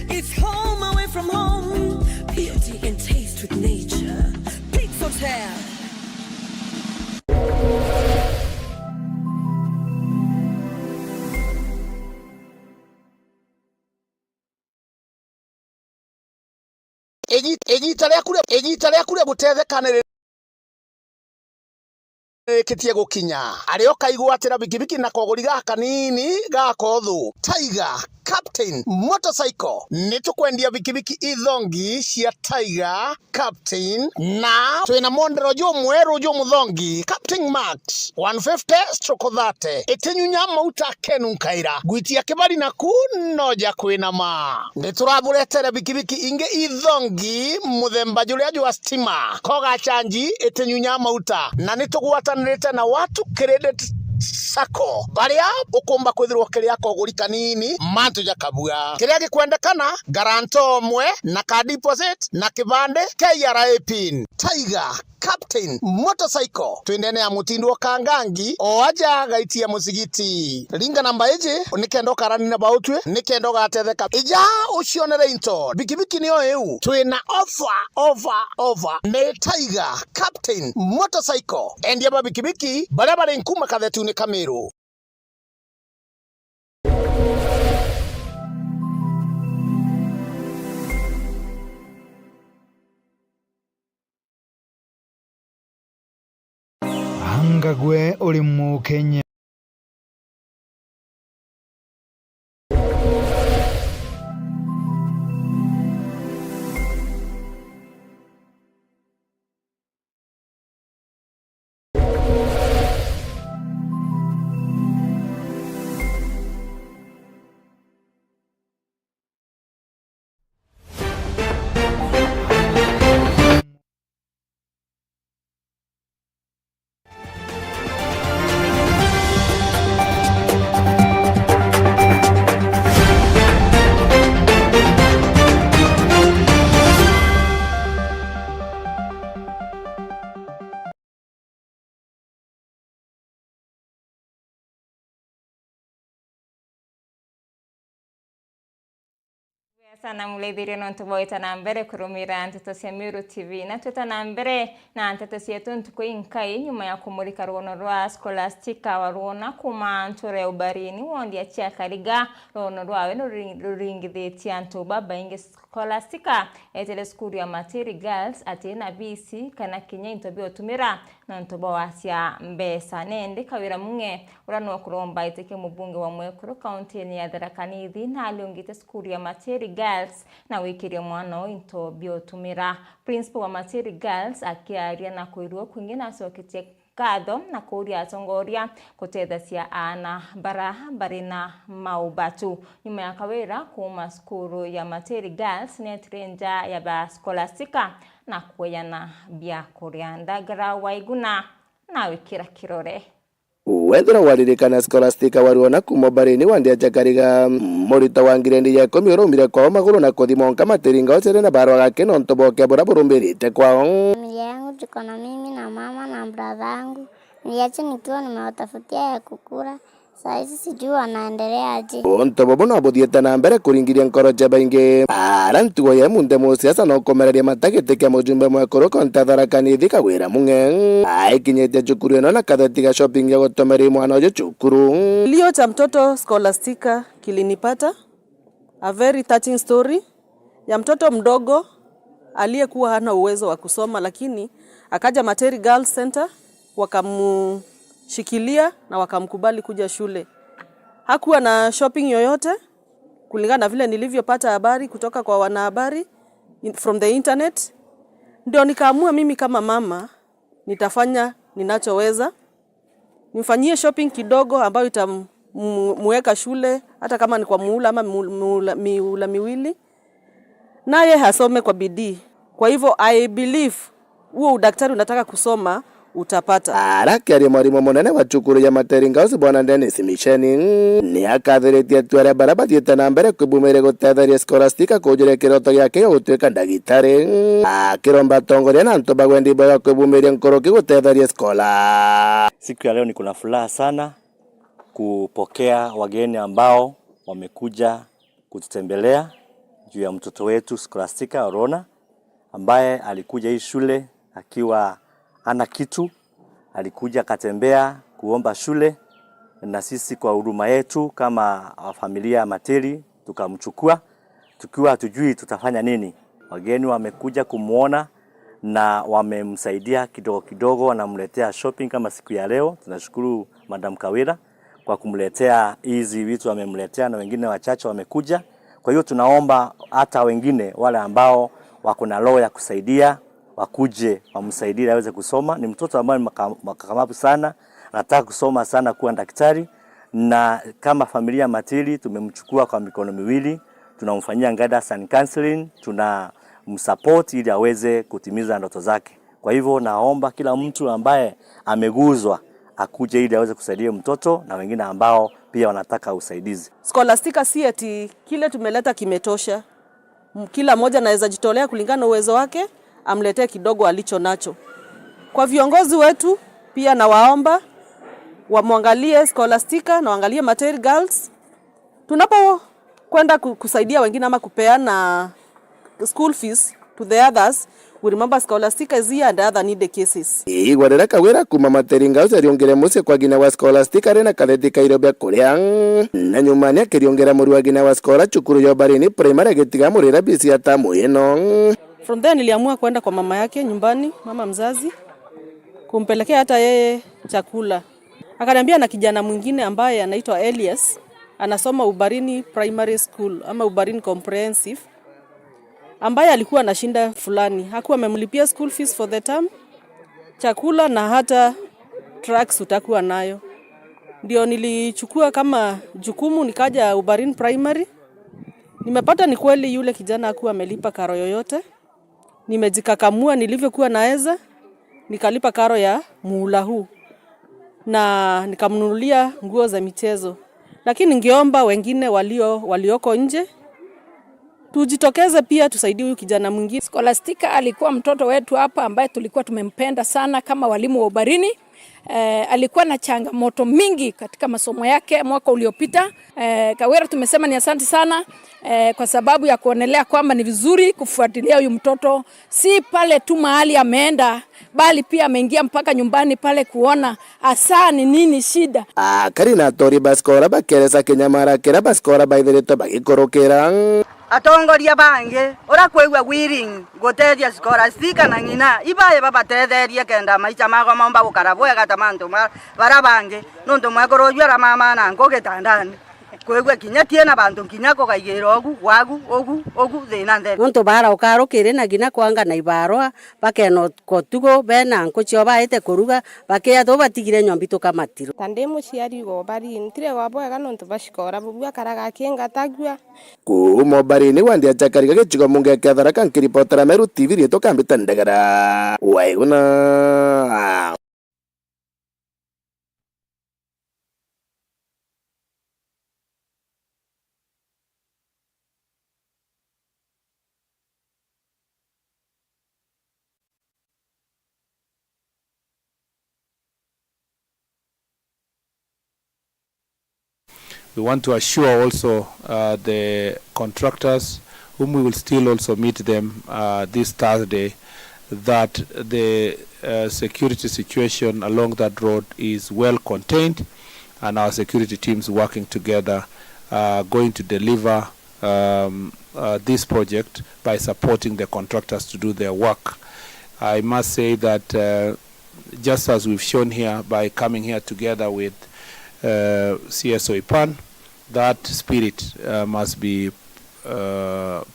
it's home away from home. Beauty and taste with nature. Pix Hotel. Egita ria kure gutethekanire kitie gukinya ario kaigwatira bikibiki na kogori gaka nini gakothu Tiger Captain Motorcycle nitukwendia bikibiki ithongi cia Tiger Captain na twina mondero jo mweru jo muthongi Captain Max 150/30 itinyunya mauta kenu nkaira gwitia kibari na kunoja kwina ma nituraburetere bikibiki inge ithongi muthemba juria jwa stima koga chanji itinyunya mauta na nitugwatanirite na watu credit Sako baria ukumba kwithirwo kiria koguri kanini mantu jakabua kiria gikwendekana garanto mwe na ka deposit na kibande KRA pin. Tiger Captain Motorcycle twendene ya mutindo kangangi o aja gaitia musigiti ringa namba eje nikendo karani na bautwe nikendo gatetheka ija ucionere into bikibiki niyo eu twina offer ne Tiger Captain Motorcycle endia ba bikibiki barabara nkuma kathetu ni Kamiru. Angagwe uri mu Kenya. Sana mulethire no ntuboita na mbere kurumira Nteto cia Miru TV na tweta na mbere na nteto cietu ntukuinkai nyuma ya kumulika ruono rwa Scholastica waruona kuma nture ubarini wondia cia kariga ruono rwawe ruringithitie antu baba inge Scholastica etele skuru ya Matiri Girls atina BC kana kinya intobio tumira na ntobo wacia mbesa nende kawira munge urano kuromba iteke mubunge wa Mwekuru county ya Tharaka Nithi na aliongite skuru ya Matiri Girls na wikiria mwana into biotumira principal wa Matiri Girls akiaria na kuirwo kwingina asokitie katho na kuria atongoria kutethacia ana barina maubatu nyuma ya kawira kuma skuru ya Matiri Girls netrenja ya ba Scholastica na kuyana bia kuria ndagara waiguna na wikira kirore wethera waririkana Scholastica waruona kuma barini wandia jakariga morita wa ngirendi ya komi urumire kwao maguru na kuthimonka Matiringa ocere na barwa gake no ntoboke bora burumbirite kwao. Familia yangu tuko na mimi na mama na brother yangu. Niache nikiwa nimewatafutia ya kukula. Saizi sijui wanaendeleaje. Onto bobo no buthiete na mbere kuringiria nkoro ja baingi arantugo ya munde musiasa no komereria matagite kia mujumbe mwekoro kontatharakani thika wira munge aikinyete cukuru ino na katheti ga shopping ya gutomeri mwana uyu cukuru. Kilio cha mtoto Scholastica kilinipata, a very touching story ya mtoto mdogo aliyekuwa hana uwezo wa kusoma, lakini akaja Materi Girls Center wakamushikilia na wakamkubali kuja shule. Hakuwa na shopping yoyote kulingana na vile nilivyopata habari kutoka kwa wanahabari from the internet. Ndio nikaamua mimi kama mama nitafanya ninachoweza, nimfanyie shopping kidogo ambayo itamweka shule hata kama ni kwa muhula ama miula miwili, naye hasome kwa bidii. Kwa hivyo I believe huo udaktari unataka kusoma utapata. Arake ari mwarimu munene wa cukuru ya Materi Girls bwana Dennis Misheni ni akathiritie tware barabathiete na mbere kwibumire gutetheria Scholastica kujire kiroto giake gutwika ndagitari akiromba tongoria na ntoba gwendi bwa kwibumiria nkoroki gutetheria Schola. Siku ya leo niko na furaha sana kupokea wageni ambao wamekuja kututembelea juu ya mtoto wetu Scholastica Orona ambaye alikuja hii shule akiwa ana kitu, alikuja katembea kuomba shule, na sisi kwa huruma yetu kama familia ya Materi tukamchukua tukiwa hatujui tutafanya nini. Wageni wamekuja kumuona na wamemsaidia kidogo kidogo, wanamletea shopping kama siku ya leo. Tunashukuru Madam Kawira kwa kumletea hizi vitu, wamemletea na wengine wachache wamekuja. Kwa hiyo tunaomba hata wengine wale ambao wako na roho ya kusaidia wakuje wamsaidie aweze kusoma. Ni mtoto ambaye makakamavu sana, anataka kusoma sana kuwa daktari, na kama familia Materi tumemchukua kwa mikono miwili, tunamfanyia guidance and counseling, tunamsupport ili aweze kutimiza ndoto zake. Kwa hivyo naomba kila mtu ambaye ameguzwa akuje ili aweze kusaidia mtoto na wengine ambao pia wanataka usaidizi. Scholastica si eti kile tumeleta kimetosha. Kila mmoja anaweza jitolea kulingana na uwezo wake, amletee kidogo alicho nacho. Kwa viongozi wetu pia nawaomba wamwangalie Scholastica na waangalie Materi Girls. Tunapo kwenda kusaidia wengine ama kupeana school fees to the others, we remember Scholastica is here and other needed cases. Igwarera Kawira kuma Materi Girls ariongera muce kwa gina wa Scholastica rena katheti kairobia kuria na nyuma ni akiriongera muri wa gina wa Schola cukuru ya Barini primary getiga murira bisi atamu ino. From there niliamua kwenda kwa mama yake nyumbani, mama mzazi, kumpelekea hata yeye chakula. Akaniambia na kijana mwingine ambaye anaitwa Elias anasoma Ubarini Primary School ama Ubarini Comprehensive, ambaye alikuwa na shinda fulani, hakuwa amemlipia school fees for the term, chakula na hata tracks utakuwa nayo. Ndio nilichukua kama jukumu nikaja Ubarini Primary. Nimepata ni kweli yule kijana hakuwa amelipa karo yoyote. Nimejikakamua nilivyokuwa naweza, nikalipa karo ya muhula huu na nikamnunulia nguo za michezo. Lakini ningeomba wengine walioko nje tujitokeze pia tusaidie huyu kijana mwingine. Scholastica alikuwa mtoto wetu hapa ambaye tulikuwa tumempenda sana kama walimu wa Ubarini. Alikuwa na changamoto mingi katika masomo yake mwaka uliopita. Kawira tumesema ni asante sana kwa sababu ya kuonelea kwamba ni vizuri kufuatilia huyu mtoto, si pale tu mahali ameenda bali pia ameingia mpaka nyumbani pale kuona asa ni nini shida. Karina tori baskora bakeresa Kenyamara kera baskora baithireto bagikorokera atongoria bange ora kwigwa willing goteria Scholastica na ngina ibaye babatetherie kenda maicha mago mamba gukarabwega tamanto barabange nonto mwakorojwa mama na ngogitandani kwigwa kinya tiena bantu kinya ko kaigiro ogu thina ndere nonto bara ukaro kire na gina kwanga na ibarwa bakeno kotugo bena nkocho baite kuruga bakeya to batigire nyombito kamatiro tande muciari go bari ntire wabwega nonto bashikora bubwa karaga kinga tagwa kumo Barini wandia chakariga gichigo munge kathara kankiripotera Meru TV rieto kambita ndagara waiguna We want to assure also the contractors, whom we will still also meet them this Thursday, that the security situation along that road is well contained, and our security teams working together are going to deliver this project by supporting the contractors to do their work. I must say that just as we've shown here by coming here together with CSO IPAN, that spirit must be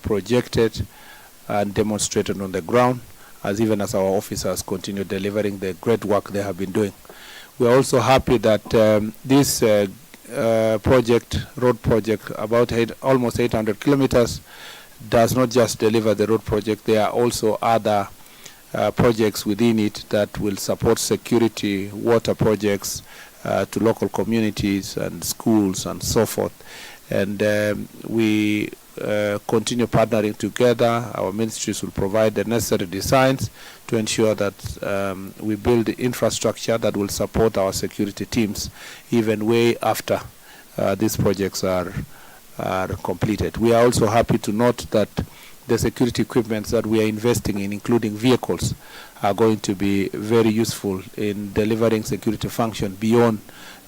projected and demonstrated on the ground, as even as our officers continue delivering the great work they have been doing. We are also happy that this road project, about almost 800 kilometers, does not just deliver the road project. There are also other projects within it that will support security, water projects to local communities and schools and so forth. And we continue partnering together. Our ministries will provide the necessary designs to ensure that we build the infrastructure that will support our security teams even way after these projects are completed. We are also happy to note that the security equipment that we are investing in, including vehicles, are going to be very useful in delivering security function beyond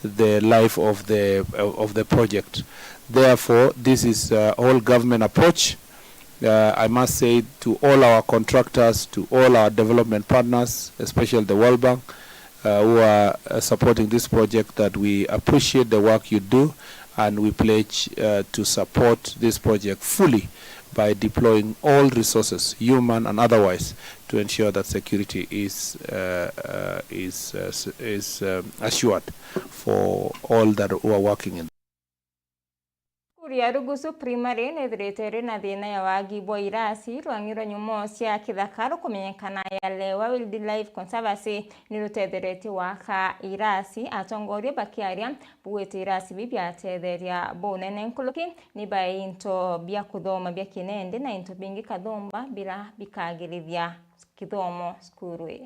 the life of the project. Therefore, this is a whole government approach. I must say to all our contractors, to all our development partners, especially the World Bank, who are supporting this project, that we appreciate the work you do, and we pledge to support this project fully by deploying all resources, human and otherwise, to ensure that security is assured for all that who are working in. Kuria Rugusu Primary nethirite na thina ya wagi bwa irasi rwangiro nyumo cia kithakaro kumenyekana ya Lewa Wildlife Conservancy ni rutethirite waka irasi atongoria bakiaria buwete irasi bibia tetheria bonene nkuluki ni bainto bia kuthoma bia kinende na into bingi kathomba bila bikagirithia kithomo skurwe.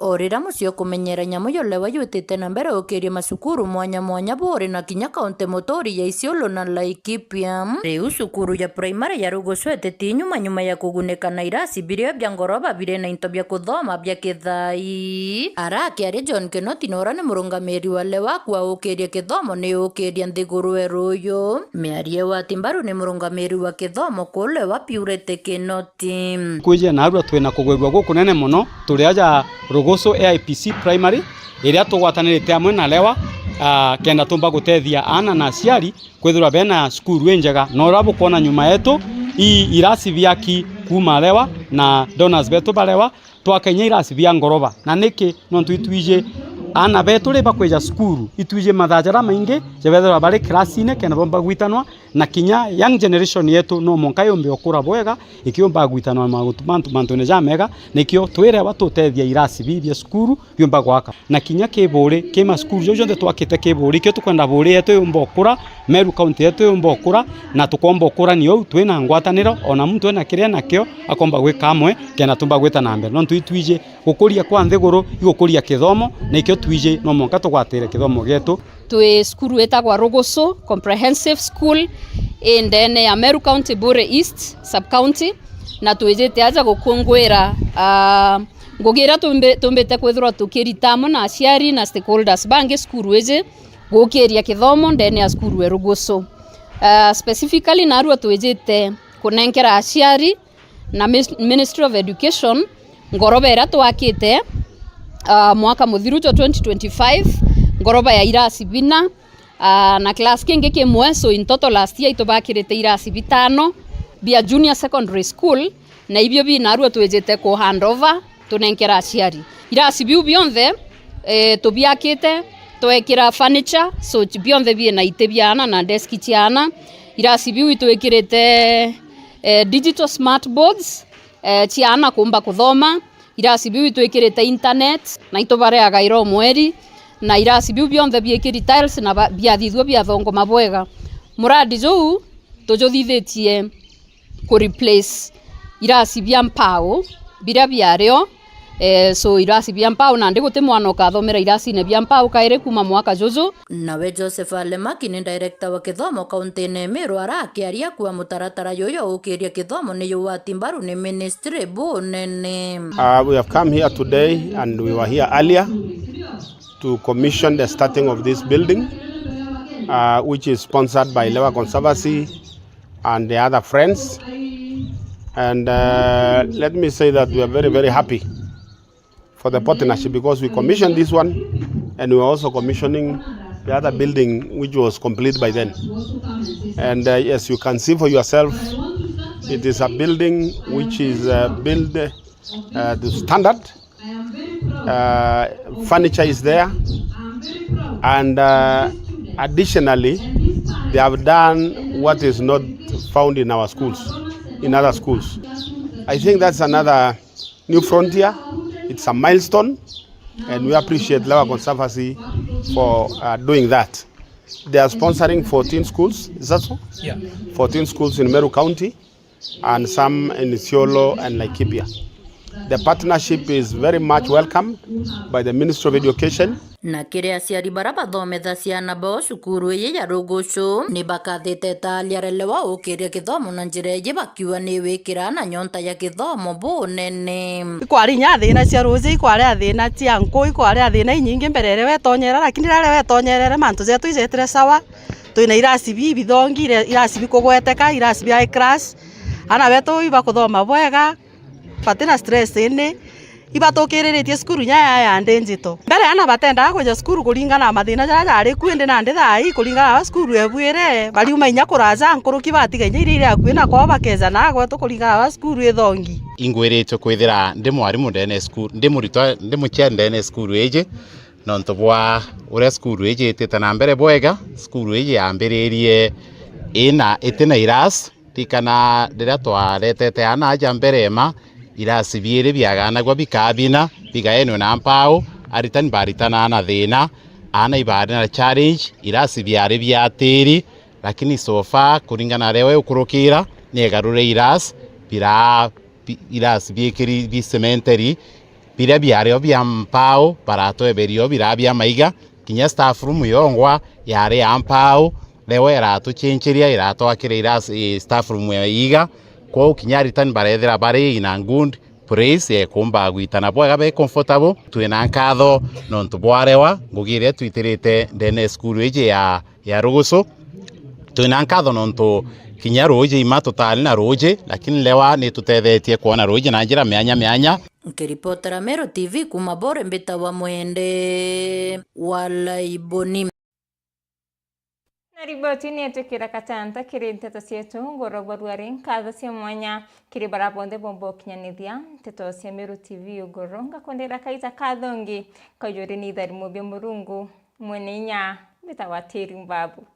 Orira mucio kumenyera nyamo yo Lewa yutite na mbere ukiria masukuru mwanya mwanya bore na kinya kaunti motori ya Isiolo na Laikipia. Riu sukuru ya primary ya Rugusu etete nyuma ya kuguneka na irasi biria bya ngoroba bire na into bya kuthoma bya kithai. Araki ari John Kenoti nora ni murungamiri wa Lewa kwa ukiria kithomo ni ukiria nthiguru ruyo. Miarie wa Timbaru ni murungamiri wa kithomo kule wa Purete Kenoti. Kuje na arua twena kugwirwa gukunene muno turi aja Rugusu AIPC primary iria tugwatanirite amwe na Lewa kenda tumba gutethia ana na aciari kwithura bena skuru njega no rabo kona nyuma yetu irasi biaki kuma Lewa na donors betu balewa twakenya irasi bia ngoroba na niki no twitwije ana betu ri bakweja skuru itwije mathajara maingi jebethura bari class ine kenda bomba gwitanwa na kinya young generation yetu no monka yombe okura bwega ikiomba gwitanwa mantu ne jamega nikio twire batutethia irasi bibia skuru byomba gwaka na kinya kiburi kima skuru jojo nde twakite kiburi kio tukwenda buri yetu yomba okura Meru county yetu yomba okura na tukomba okura niyo twina ngwataniro ona muntu ena kiria nakio akomba gwika amwe kena tumba gwita na mbere no twitwije gukuria kwa nthiguru igukuria kithomo nikio twije no monka tugwatire kithomo getu twi skuru etagwa Rugusu Comprehensive School in ndene ya Meru County Bure East sub county na twejete aja gukungwira ngugira tumbete kwithura tukiritamo na aciari na stakeholders bangi skuru eje gukiria kithomo ndene ya skuru Rugusu specifically na arua twejete kunenkera aciari na Ministry of Education ngorobera twakite mwaka muthiru 2025 ngoroba ya irasi bina na class kingi kimwe so in total last year itobakirite irasi bitano bia junior secondary school na ibyo bina arua twejete ko handover tunenkera aciari irasi biu bionthe tubiakite twekira furniture so bionthe bina ite biana na desk tiana irasi biu twekirite digital smart boards tiana kumba kuthoma irasi biu twekirite internet na itobareaga iro mweri na irasi biu bionthe biekiri tiles na biathithwa biathongo mabwega muradi jou tujothithitie ku replace irasi bia mpao biria biario so irasi bia mpau na ndi guti mwana ukathomera irasi ne bia mpau kaire kuma mwaka juju. Nawe Joseph Alemaki ni director wa kithomo kaunti-ini Meru arakiaria kuwa mutaratara yoyo ukiria kithomo ni yuwati mbaru ni ministry bunene. We have come here today and we were here earlier to commission the starting of this building, which is sponsored by Lewa Conservancy and the other friends. And let me say that we are very, very happy for the partnership because we commissioned this one and we are also commissioning the other building which was complete by then. And yes, you can see for yourself, it is a building which is built to standard. Furniture is there, and additionally, they have done what is not found in our schools, in other schools. I think that's another new frontier. It's a milestone, and we appreciate Lewa Conservancy for doing that. They are sponsoring 14 schools, is that so? Yeah. 14 schools in Meru County, and some in Isiolo and Laikipia. The partnership is very much welcomed by the Ministry of Education. Na kire aciari bara bathometha ciana bao cukuru iyi ya Rugucu ni bakathite taliarelewa ukiria kithomo na njira iji bakiuga ni wikira na nyonta ya kithomo bunene. Ikwarinya thina cia ruci ikwaria thina cia nku ikwaria thina inyingi mberere wetonyera lakini rare wetonyerere mantu zetu izetire sawa twina irasi bithongire irasi bikugweteka irasi bia class ana wetu ibakuthoma bwega patina stress ini ibatukiriretie skuru nyaya ya ndinjito mbere ana batenda kuja skuru kuringana na mathina jaja ari kwende na ndithai kuringana na skuru ebwire bali umenya kuraja nkuruki batigaine iri akuina kwa bakeza na gwetu kuringana na skuru ithongi ingwirite kwithira ndi mwarimu ndene skuru ndi muritwa ndi muchende ne skuru eje nonto bwa ure skuru eje itete na mbere bwega skuru eje yambiririe ina itina iras tikana ndira twaretete ana aja mbere ma irasi biere biagana gwa bikabina bigaeno na mpao aritani baritana na thina ana ibari na challenge irasi biare biatiri lakini sofa kuringana rewe ukurukira negarure irasi biekiri bi cemetery bira biare bya mpao barato eberio bira bya maiga kinya staff room yongwa yare ampao lewe erato chencheria irato akire irasi staff room yiga kwa ukinyari tani barethera bare ina ngund praise kumba gwitana bwa gabe comfortable twina nkatho nontu bwarewa ngugire twitirite ndene skuru eje ya Rugucu twina nkatho nontu kinya roje ima totali na roje lakini lewa ni tutethetie kuona roje na njira myanya Nkiripotera Meru TV kuma bore mbita wa mwende walaiboni. Na riboti ni etukira katanta kiri nteto sietu ngoro barwari nkatho cia mwanya kiri barabonde bombo kinyanithia nteto cia Meru TV ugoro ngakondera kaita kathongi kayuri ni thari mubia murungu mwene nya bita wa Teri Mbabu.